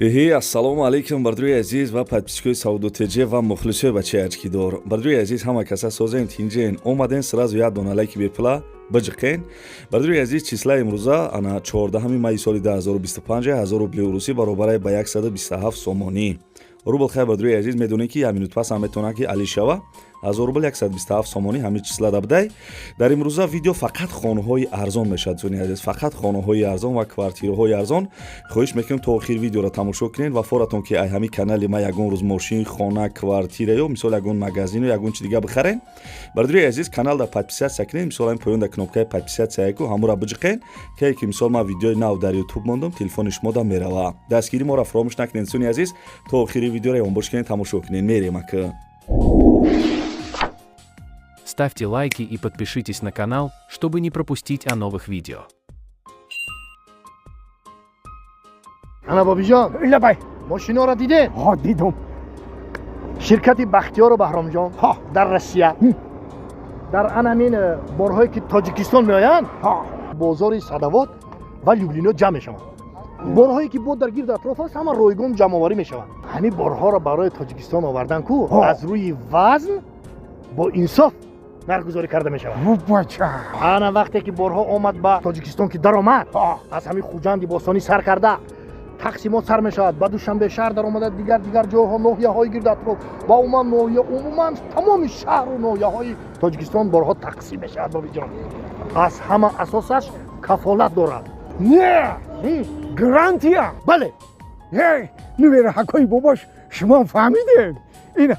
Ассалому алейкум бардруи азиз ва подписчикои Саудотеҷе ва мухлисои бачаи очкидор. Бардруи азиз ҳама каса созен тинҷен омаден сразу як дона лайки бепла баҷиқен. Бардруи азиз числаи имрӯза ана 14 майи соли 2025 1000 рубли урусӣ баробар ба 127 сомонӣ. рубл хай бардруи азиз медонед ки 1 минут пас ҳам метавонад ки алӣ шава 1000 рубл 127 сомонӣ ҳамин числа дабдай. Дар имрӯза видео фақат хонаҳои арзон мешавад зуни азиз, фақат хонаҳои арзон ва квартираҳои арзон. хоҳиш мекунем то охир видеоро тамошо кунед ва форатон ки ай ҳамин канали ма ягон рӯз мошин, хона, квартира ё мисол ягон магазин ё ягон чиз дига бихарен. Бардруи азиз каналда подписатсия кунед, мисол ҳамин поёнда кнопкаи подписатсияку ҳамура биҷиқен ки мисол ман видеои нав дар YouTube мондам, телефони шумода мерава. Дастгири моро фаромӯш накунед зуни азиз, то охири видеоро омбош кунед, тамошо кунед. Мерем ака. Ставьте лайки и подпишитесь на канал, чтобы не пропустить о новых видео. Ана бобиҷон, лабай мошиноро дидед? ҳо дидум. Ширкати Бахтиёру Баҳромҷон дар Россия дар анамин борҳое ки Тоҷикистон меоянд, бозори Садовод ва Люблино ҷамъ мешаванд. борҳое ки бо дар гирду атроф аст ҳама ройгон ҷамъоварӣ мешаванд. ҳамин борҳоро барои Тоҷикистон овардан ку аз рӯи вазн бо инсоф нархгузорӣ карда мешавад. бача ана вақте ки борҳо омад ба Тоҷикистон ки даромад, аз ҳамин хуҷанди бостонӣ сар карда тақсимот сар мешавад, ба Душанбе шаҳр даромада дигар ҷойҳо, ноҳияҳои гирду атроф ва умуман ноҳия умуман тамоми шаҳру ноҳияҳои Тоҷикистон борҳо тақсим мешавад. бобиҷон, аз ҳама асосаш кафолат дорад. не гарантия. бале, нумера ҳакои бобош шумо фаҳмидед. ин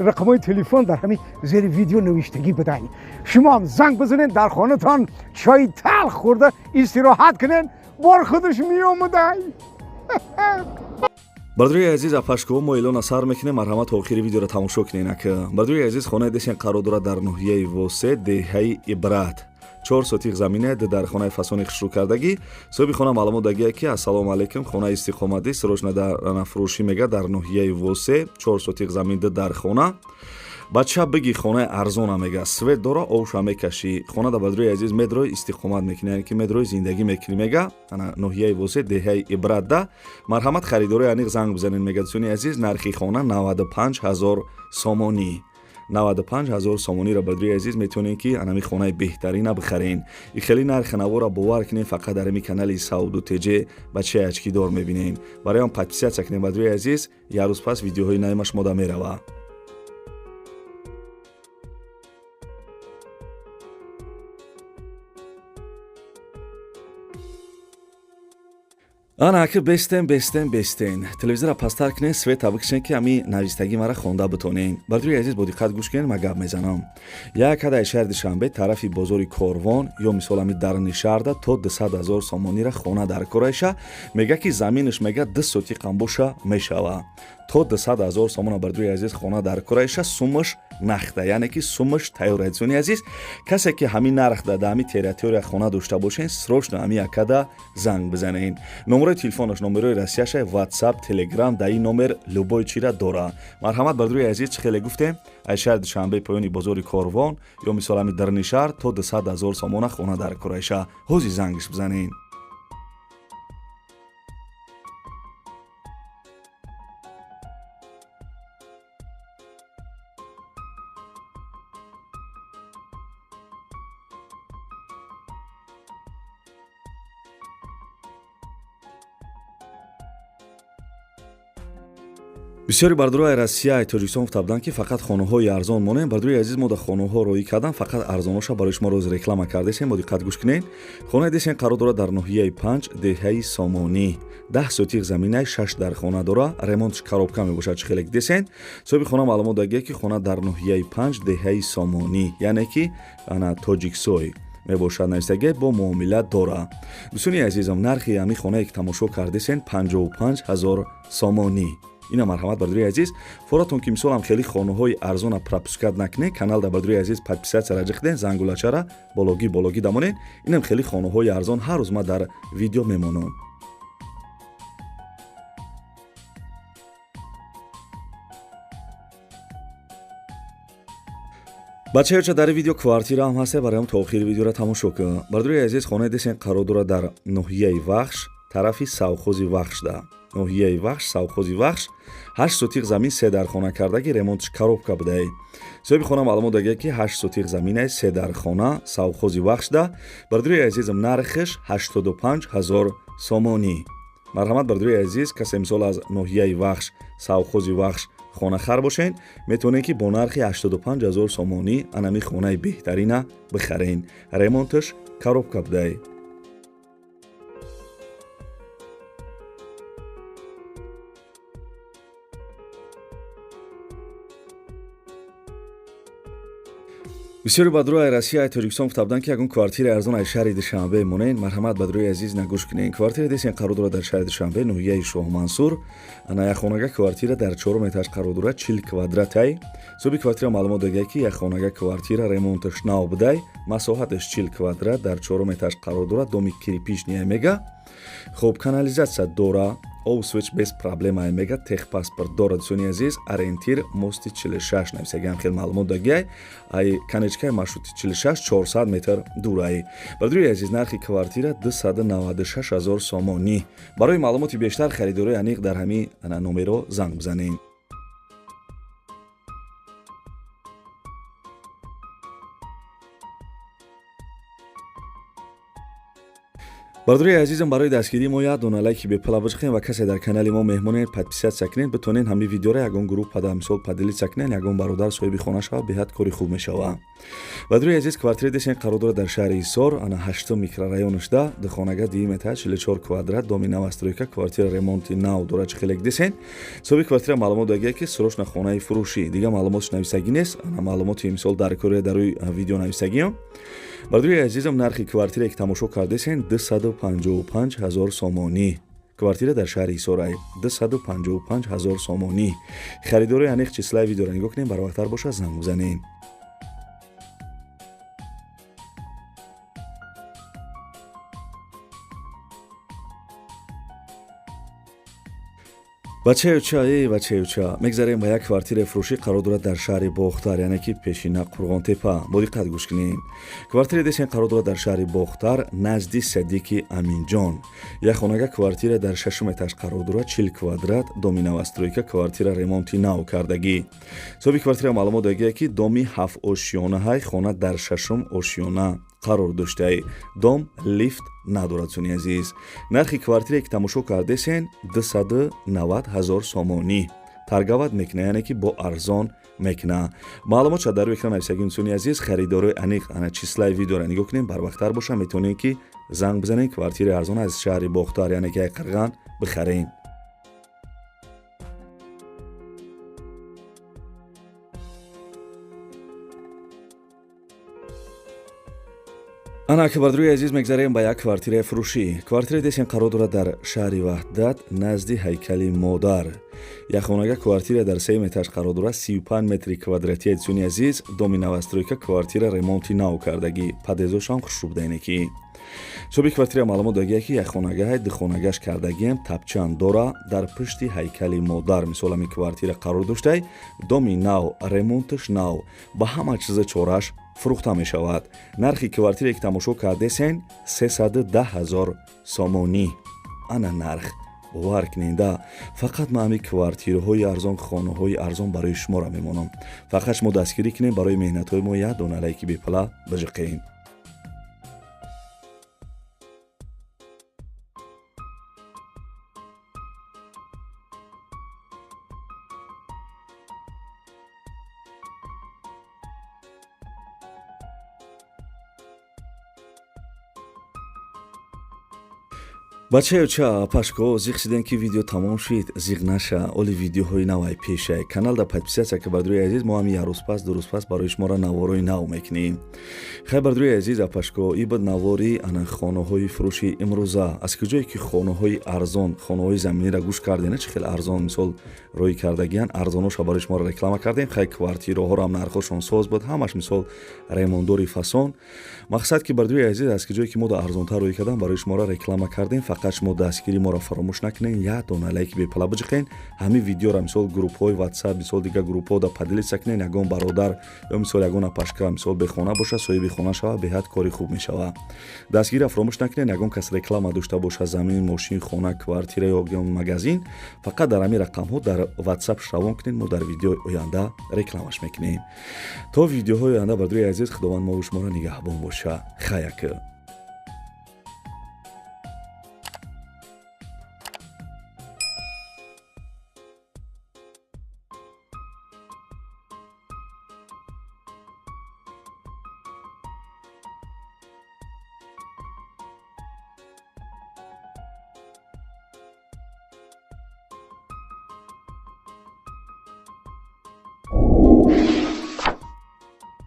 рақамҳои телефон дар ҳамин зери видео навиштагӣ бидаҳед. шумо занг бизанед, дар хонатон чои талх хӯрда истироҳат кунед, бор худаш меомадай. бардруи азиз апашкова мо эълона сар мекунем, марҳамат охири видеоро тамошо кунед ака. бардруи азиз хонаи десен қарор дорад дар ноҳияи Восе, деҳаи Ибрат. 4 сотиқ замина дар хонаи фасони хушрӯкардагӣ. соҳиби хона маълумот дагия ки ассалому алейкум, хонаи истиқоматӣ сирожнаданафурӯшӣ мега дар ноҳияи Восе, 4 сотиқ замин дар хона. бача биги хонаи арзона мега, свет дора, овша мекашӣ. хона да бардруи азиз медрои истиқомат мекунӣ, яъне ки медрои зиндагӣ мекунӣ мега. ана ноҳияи Восе, деҳаи Ибрат да. марҳамат харидории аниқ занг бизанед мега зуни азиз, нархи хона 95 000 сомонӣ. 95 000 сомониро бардруи азиз метавонед ки анами хонаи беҳтарина бихарен. и хеле нархи навора бовар кунед, фақат дар ҳамин канали Саудотеҷе бачаи очкидор мебинем. барои он подписатсия кунед бардруи азиз, як рӯз пас видеоҳои нави ма шумода мерава. ана ака бестен телевизора пастар кунед, света бикшен ки ами навистагӣ мара хонда битонен. бардруи азиз бо диққат гӯш кунед, ма гап мезанам. як ҳадаи шаҳри Душанбе тарафи бозори Корвон ё мисол ами дарни шаҳрда то 200 000 сомонира хона дар кораиша, мега ки заминаш мега 2 сотиқ амбоша мешава. то 200 000 сомона бардруи азиз хона дар кораиша, суммаш нахта, яъне ки суммаш тайёр. зуни азиз, касе ки ҳамин нарх да ҳамин территория хона дошта бошен, срочно ҳамин акада занг бизанен. номерои телефонаш, номерои расияша, WhatsApp, Telegram да ин номер любой чира дора. марҳамат бардруи азиз, чӣ хеле гуфтем? ай шаҳри Душанбе поёни бозори Корвон ё мисол ами дарни шаҳр то 200 000 сомона хона дар кораиша. ҳозир зангиш бизанен. бисёри бардруи Россияи Тоҷикистон гуфтабуданд ки фақат хонаҳои арзон монем. бардруи азиз мо да хонаҳо роӣ кардам, фақат арзоноша барои шумо роз реклама кардесем. бо диққат гӯш кунед. хонаи десен қарор дорад дар ноҳияи 5 деҳаи Сомонӣ. 10 сотиқ заминаи 6 дар хона дора, ремонтш коробка мебошад. чӣ хеле десен. соҳиби хона маълумот дагия ки хона дар ноҳияи 5 деҳаи Сомонӣ, яъне ки ана Тоҷиксой мебошад, навистагӣ бо муомила дора. дӯстони азизам, нархи ҳамин хонае ки тамошо кардесен 55 000 сомонӣ. ина марҳамат бардруи азиз, форатон ки мисолам хеле хонаҳои арзона пропускат накунед, каналда бардруи азиз подписатсияра ҷиқиден, зангулачара бологӣ дамонед. инам хеле хонаҳои арзон ҳар рӯз ма дар видео мемонам. бачаёча дар видео квартира ҳам ҳаст, бароям то охири видеоро тамошо кун. бардруи азиз, хонаи десен қарор дорад дар ноҳияи Вахш, тарафи Савхози Вахшда. ноҳияи Вахш, совхози Вахш 8 сотиқ замин 3 дар хона кардаги ремонтиш коробка будаи. соҳиби хона маълумот додааст ки 8 сотиқ заминаи 3 дар хона совхози Вахшда бардури азизам нархиш 85000 сомонӣ. марҳамат бардури азиз, касе мисол аз ноҳияи Вахш, совхози Вахш хонахар бошен, метавонед ки бо нархи 85000 сомонӣ анами хонаи беҳтарина бихарен. ремонтиш коробка будаи. бисёри ба дуруи Россияи Тоҷикистон футабдан ки ягон квартираи арзон аз шаҳри Душанбе монен. марҳамат ба дуруи азиз нагӯш кунед. квартира десен қарор дорад дар шаҳри Душанбе, ноҳияи Шоҳмансур. ана якхонага квартира дар 4 этаж қарор дорад, 40 квадратай. соҳиби квартира маълумот додааст ки якхонага квартира ремонтиш нав будай, масоҳатиш 40 квадрат дар 4 этаж қарор дорад, доми кирпич ниямега. хуб, канализатсия дора, Овсвич без проблема мега, техпаспорт дорад сони азиз, ориентир мости 46 нависагиам хел маълумот дагиай, ай канечкаи маршрути 46 400 метр дурай. Бардури азиз, нархи квартира 296000 сомонӣ. барои маълумоти бештар харидории аниқ дар ҳамин номеро занг бизанед. бардури азизам, барои дастгирии мо як дона лайки бепла бижихем ва касе дар канали мо меҳмонед подписатсия кунед, битонен ҳамин видеоро ягон группа дар мисол поделитсия кунед, ягон бародар соҳиби хона шавад, беҳад кори хуб мешавад. бардури азиз, квартира десен қарор дорад дар шаҳри Ҳисор, ана 8 микрорайонишда, духонаga 2 метр 44 квадрат, доми новостройка, квартира ремонти нав дорад чихелек десен. соҳиби квартира маълумот додааст ки срочна хонаи фурӯшӣ, дига маълумотш нависагӣ нест, ана маълумоти мисол дар кори дар рӯи видео нависагиам. бардури азизам, нархи квартирае ки тамошо кардесен 255000 сомонӣ. квартира дар шаҳри Ҳисор 255000 сомонӣ. харидори аниқ числаи видеоро нигоҳ кунед, барвақтар бошад занг бизанед. бачаюча мегзарем ба як квартираи фурӯшӣ қарор дорад дар шаҳри Бохтар, яъне ки пешина Қурғонтепа. бо диққат гӯш кунед. квартира десен қарор дорад дар шаҳри Бохтар, назди Садиқи Аминҷон. як хонага квартира дар 6 этаж қарор дорад, 40 квадрат, доми новостройка, квартира ремонти нав кардагӣ. соҳиби квартира маълумот додааст ки доми 7 ошёнаҳай, хона дар 6 ошёна қарор доштаи, дом лифт надорад сони азиз. нархи квартирае ки тамошо кардесен 290000 сомонӣ. таргават мекуна, яъне ки бо арзон мекуна. маълумот шуд дар рӯи экран нависагӣ сони азиз, харидори аниқ ана числаи видеоро нигоҳ кунед, барвақтар боша, метавонед ки занг бизанед, квартираи арзон аз шаҳри Бохтар, яъне ки қирған бихарен. ана ки бардуи азиз мегзарем ба як квартираи фурӯшӣ. квартираи десен қарор дорад дар шаҳри Ваҳдат, назди ҳайкали Модар. як хонага квартира дар 3 этаж қарор дорад, 35 метри квадратии сони азиз, доми новостройка, квартира ремонти нав кардагӣ, падезошам хушрубдайнекӣ. соҳиби квартира маълумот додааст ки як хонагаҳай духонагаш кардагиам тапчан дора, дар пишти ҳайкали Модар мисол ҳамин квартира қарор доштай, доми нав, ремонтиш нав, ба ҳама чиза чораш фурӯхта мешавад. нархи квартирае ки тамошо кардесен 310000 сомонӣ. ана нарх бовар куненда, фақат ман ҳамин квартираҳои арзон, хонаҳои арзон барои шуморо мемонам. фақат шумо дастгирӣ кунед, барои меҳнатҳои мо як дона лайки бепла бижиқед. бачаюча пашко зиқ шидем ки видео тамом шид, зиқ наша, оли видеоҳои навай пешай. каналда подписатсия ки бардуи азиз, мо ҳам як рӯз пас ду рӯз пас барои шуморо наворои нав мекунем. хай бардуи азиз пашко, ин буд навори ана хонаҳои фурӯши имрӯза. аз куҷое ки хонаҳои арзон, хонаҳои заминиро гӯш кардем, чӣ хел арзон мисол рӯй кардагиан, арзоноша барои шуморо реклама кардем. хай квартираҳоро ҳам нархошон соз буд, ҳамаш мисол ремонтдори фасон. мақсад ки бардуи азиз, аз куҷое ки мо да арзонтар рӯй кардам, барои шуморо реклама кардем. фақат шумо дастгири моро фаромӯш накунед, як дона лайки бепала биҷиқен. ҳамин видеоро мисол группҳои WhatsApp, мисол дигар группҳо да поделиться кунед. Ягон бародар ё мисол ягон апашка мисол бехона боша, соҳиби хона шава, беҳад кори хуб мешава. Дастгириро фаромӯш накунед. Ягон кас реклама дошта боша, замин, мошин, хона, квартира ё магазин, фақат дар ҳамин рақамҳо дар WhatsApp шавон кунед. мо дар видеои оянда рекламаш мекунем. То видеоҳои оянда, бардуи азиз, худованд мо шуморо нигаҳбон боша. Хаяк.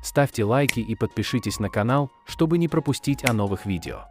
Ставьте лайки и подпишитесь на канал, чтобы не пропустить о новых видео.